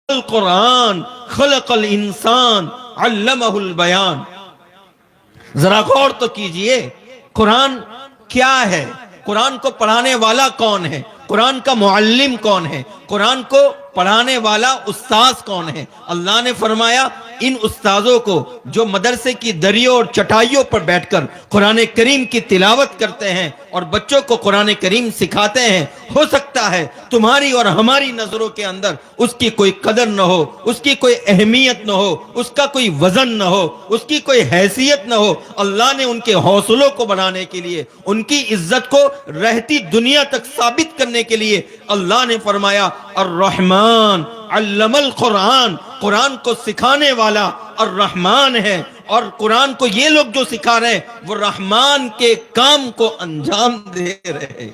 القرآن خلق الانسان علمہ البیان. ذرا غور تو کیجئے، قرآن کیا ہے؟ قرآن کو پڑھانے والا کون ہے؟ قرآن کا معلم کون ہے؟ قرآن کو پڑھانے والا استاذ کون ہے؟ اللہ نے فرمایا ان استاذوں کو جو مدرسے کی دریوں اور چٹائیوں پر بیٹھ کر قرآن کریم کی تلاوت کرتے ہیں اور بچوں کو قرآن کریم سکھاتے ہیں، ہو سکتا ہے تمہاری اور ہماری نظروں کے اندر اس کی کوئی قدر نہ ہو، اس کی کوئی اہمیت نہ ہو، اس کا کوئی وزن نہ ہو، اس کی کوئی حیثیت نہ ہو. اللہ نے ان کے حوصلوں کو بڑھانے کے لیے، ان کی عزت کو رہتی دنیا تک ثابت کرنے کے لیے اللہ نے فرمایا الرحمن علم القرآن، قرآن کو سکھانے والا الرحمن ہے. اور قرآن کو یہ لوگ جو سکھا رہے ہیں وہ رحمان کے کام کو انجام دے رہے ہیں.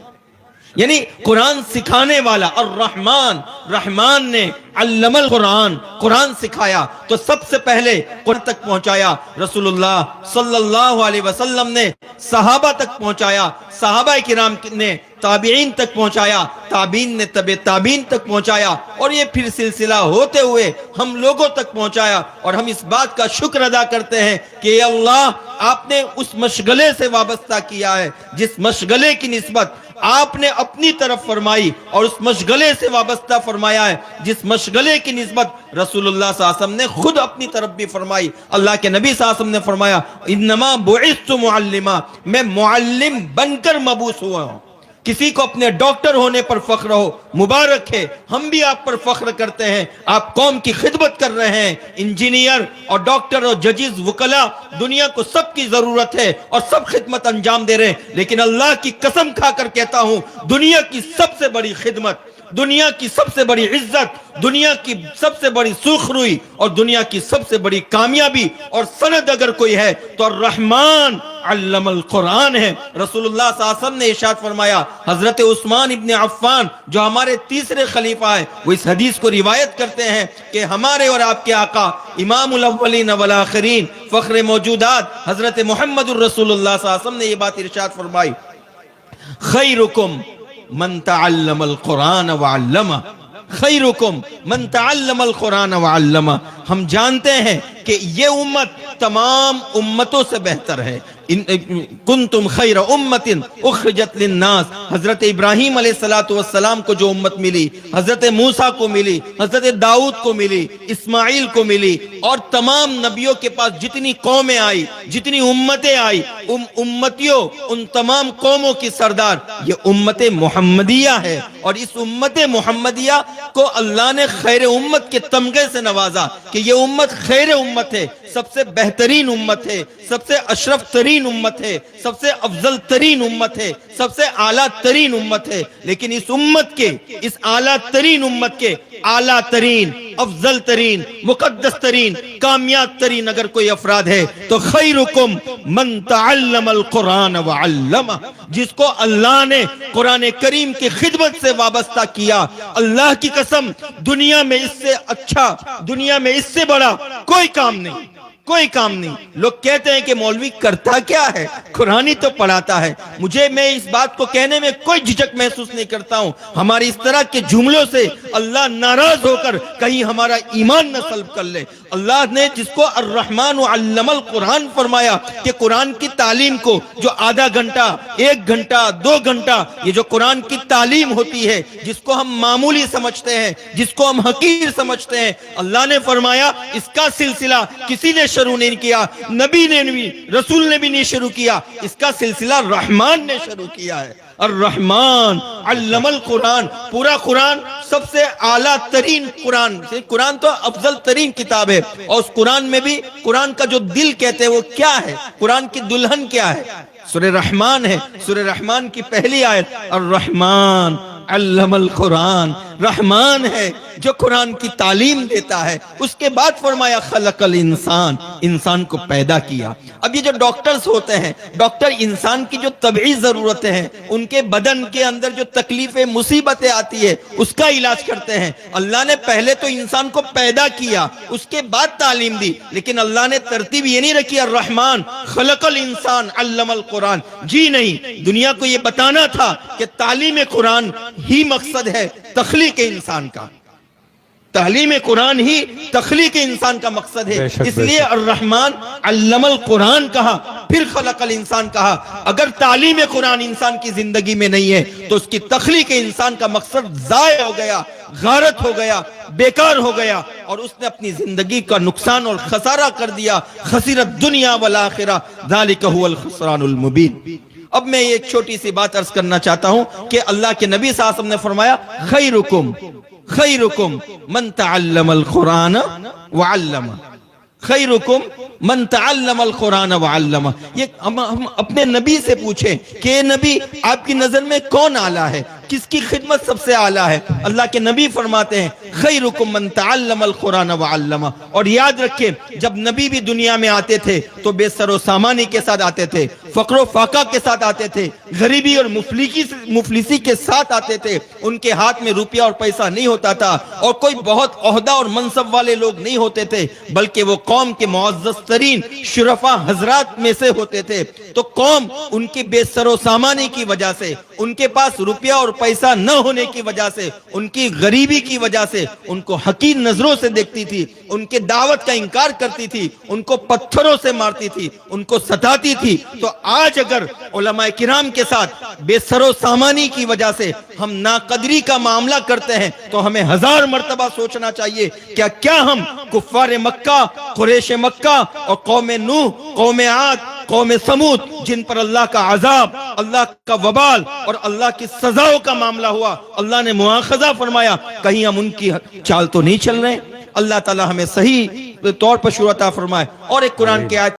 یعنی قرآن سکھانے والا الرحمن، رحمان نے علم القرآن، قرآن سکھایا تو سب سے پہلے قرآن تک پہنچایا رسول اللہ صلی اللہ علیہ وسلم نے، صحابہ تک پہنچایا، صحابہ کرام نے تابعین تک پہنچایا، تابعین نے تبع تابعین تک پہنچایا، اور یہ پھر سلسلہ ہوتے ہوئے ہم لوگوں تک پہنچایا. اور ہم اس بات کا شکر ادا کرتے ہیں کہ اے اللہ آپ نے اس مشغلے سے وابستہ کیا ہے جس مشغلے کی نسبت آپ نے اپنی طرف فرمائی، اور اس مشغلے سے وابستہ فرمایا ہے جس مشغلے کی نسبت رسول اللہ صلی اللہ علیہ وسلم نے خود اپنی طرف بھی فرمائی. اللہ کے نبی صلی اللہ علیہ وسلم نے فرمایا انما بعثت معلما، میں معلم بن کر مبعوث ہوا ہوں. کسی کو اپنے ڈاکٹر ہونے پر فخر ہو، مبارک ہے، ہم بھی آپ پر فخر کرتے ہیں، آپ قوم کی خدمت کر رہے ہیں. انجینئر اور ڈاکٹر اور ججز وکلا دنیا کو سب کی ضرورت ہے اور سب خدمت انجام دے رہے ہیں، لیکن اللہ کی قسم کھا کر کہتا ہوں دنیا کی سب سے بڑی خدمت، دنیا کی سب سے بڑی عزت، دنیا کی سب سے بڑی سرخروئی اور دنیا کی سب سے بڑی کامیابی اور سند اگر کوئی ہے تو الرحمن علم القرآن ہے. رسول اللہ صلی اللہ علیہ وسلم نے ارشاد فرمایا، حضرت عثمان ابن عفان جو ہمارے تیسرے خلیفہ ہیں وہ اس حدیث کو روایت کرتے ہیں کہ ہمارے اور آپ کے آقا امام الاولین والآخرین فخر موجودات حضرت محمد الرسول اللہ صلی اللہ علیہ وسلم نے یہ بات ارشاد فرمائی، خیرکم من تعلم القرآن وعلمہ، خیرکم من تعلم القرآن وعلمہ. ہم جانتے ہیں کہ یہ امت تمام امتوں سے بہتر ہے. کنتم خیر امت اخرجت للناس، حضرت ابراہیم علیہ السلام کو جو امت ملی، حضرت موسیٰ کو ملی، حضرت داؤد کو ملی، اسماعیل کو ملی، اور تمام نبیوں کے پاس جتنی قومیں آئی، جتنی امتیں آئی، امتیوں ان تمام قوموں کی سردار یہ امت محمدیہ ہے. اور اس امت محمدیہ کو اللہ نے خیر امت کے تمغے سے نوازا کہ یہ امت خیر امت ہے، سب سے بہترین امت ہے، سب سے اشرف ترین امت ہے، سب سے افضل ترین امت ہے، سب سے اعلیٰ ترین امت ہے. لیکن اس امت کے، اس اعلیٰ ترین امت کے اعلیٰ ترین، افضل ترین، مقدس ترین، کامیاب ترین اگر کوئی افراد ہے تو خیرکم من تعلم القرآن وعلمہ، جس کو اللہ نے قرآن کریم کی خدمت سے وابستہ کیا. اللہ کی قسم دنیا میں اس سے اچھا، دنیا میں اس سے بڑا کوئی کام نہیں، کوئی کام نہیں. لوگ کہتے ہیں کہ مولوی کرتا کیا ہے؟ قرآن ہی تو پڑھاتا ہے. میں اس بات کو کہنے میں کوئی جھجک محسوس نہیں کرتا ہوں. ہماری اس طرح کے جملوں سے اللہ ناراض ہو کر کہیں ہمارا ایمان نہ سلب کر لے. اللہ نے جس کو الرحمن علم القرآن فرمایا کہ قرآن کی تعلیم کو جو آدھا گھنٹہ، 1 گھنٹہ، 2 گھنٹہ یہ جو قرآن کی تعلیم ہوتی ہے جس کو ہم معمولی سمجھتے ہیں، جس کو ہم حقیر سمجھتے ہیں، اللہ نے فرمایا اس کا سلسلہ کسی نے شروع نہیں کیا، نبی نے بھی، رسول نے بھی نہیں شروع کیا، اس کا سلسلہ رحمان نے شروع کیا ہے. الرحمن علم القرآن، پورا قرآن سب سے اعلیٰ ترین قرآن، قرآن تو افضل ترین کتاب ہے، اور اس قرآن میں بھی قرآن کا جو دل کہتے ہیں وہ کیا ہے، قرآن کی دلہن کیا ہے؟ سورہ رحمان ہے. سورہ رحمان کی پہلی آیت الرحمن علم القرآن، رحمان ہے جو قرآن کی تعلیم دیتا ہے. اس کے بعد فرمایا خلق الانسان، انسان کو پیدا کیا. اب یہ جو ڈاکٹرز ہوتے ہیں، ڈاکٹر انسان کی جو طبعی ضرورتیں ہیں، ان کے بدن کے اندر جو تکلیفیں، مصیبتیں آتی ہے اس کا علاج کرتے ہیں. اللہ نے پہلے تو انسان کو پیدا کیا، اس کے بعد تعلیم دی، لیکن اللہ نے ترتیب یہ نہیں رکھی الرحمن خلق الانسان علم القرآن. جی نہیں، دنیا کو یہ بتانا تھا کہ تعلیم قرآن ہی مقصد ہے تخلیق انسان کا. تعلیم قرآن ہی تخلیق انسان کا مقصد ہے، اس لیے الرحمن علم القرآن کہا، پھر خلق الانسان کہا۔ اگر تعلیم قرآن انسان کی زندگی میں نہیں ہے تو اس کی تخلیق انسان کا مقصد ضائع ہو گیا، غارت ہو گیا، بیکار ہو گیا، اور اس نے اپنی زندگی کا نقصان اور خسارہ کر دیا۔ خسرت دنیا والآخرہ ذالک هو الخسران المبین۔ اب میں ایک چھوٹی سی بات عرض کرنا چاہتا ہوں کہ اللہ کے نبی صلی اللہ علیہ وسلم نے فرمایا خیرکم من تعلم القرآن وعلم، خیرکم من تعلم القرآن وعلم۔ یہ ہم اپنے نبی سے پوچھیں کہ نبی آپ کی نظر میں کون اعلیٰ ہے، کس کی خدمت سب سے اعلیٰ ہے؟ اللہ کے نبی فرماتے ہیں خیرکم من تعلم القرآن وعلم۔ اور یاد رکھیں جب نبی بھی دنیا میں آتے تھے تو بے سر و سامانی کے ساتھ آتے تھے، فقر و فاقہ کے ساتھ آتے تھے، غریبی اور مفلسی کے ساتھ آتے تھے۔ ان کے ہاتھ میں روپیہ اور پیسہ نہیں ہوتا تھا، اور کوئی بہت عہدہ اور منصب والے لوگ نہیں ہوتے تھے، بلکہ وہ قوم کے معزز ترین شرفا حضرات میں سے ہوتے تھے۔ تو قوم ان کی بے سر و سامانی کی وجہ سے، ان کے پاس روپیہ اور پیسہ نہ ہونے کی وجہ سے، ان کی غریبی کی وجہ سے ان کو حقیر نظروں سے دیکھتی تھی، ان کے دعوت کا انکار کرتی تھی، ان کو پتھروں سے مارتی تھی، ان کو ستاتی تھی۔ تو آج اگر علماء کرام کے ساتھ بے سر و سامانی کی وجہ سے ہم ناقدری کا معاملہ کرتے ہیں تو ہمیں 1000 مرتبہ سوچنا چاہیے کیا ہم کفار مکہ، قریش مکہ اور قوم نوح، قوم عاد، قوم سمود جن پر اللہ کا عذاب، اللہ کا وبال اور اللہ کی سزاؤں کا معاملہ ہوا، اللہ نے مواخذہ فرمایا، کہیں ہم ان کی چال تو نہیں چل رہے ہیں؟ اللہ تعالی ہمیں صحیح طور پر شعور عطا فرمائے۔ اور ایک قرآن کی آیت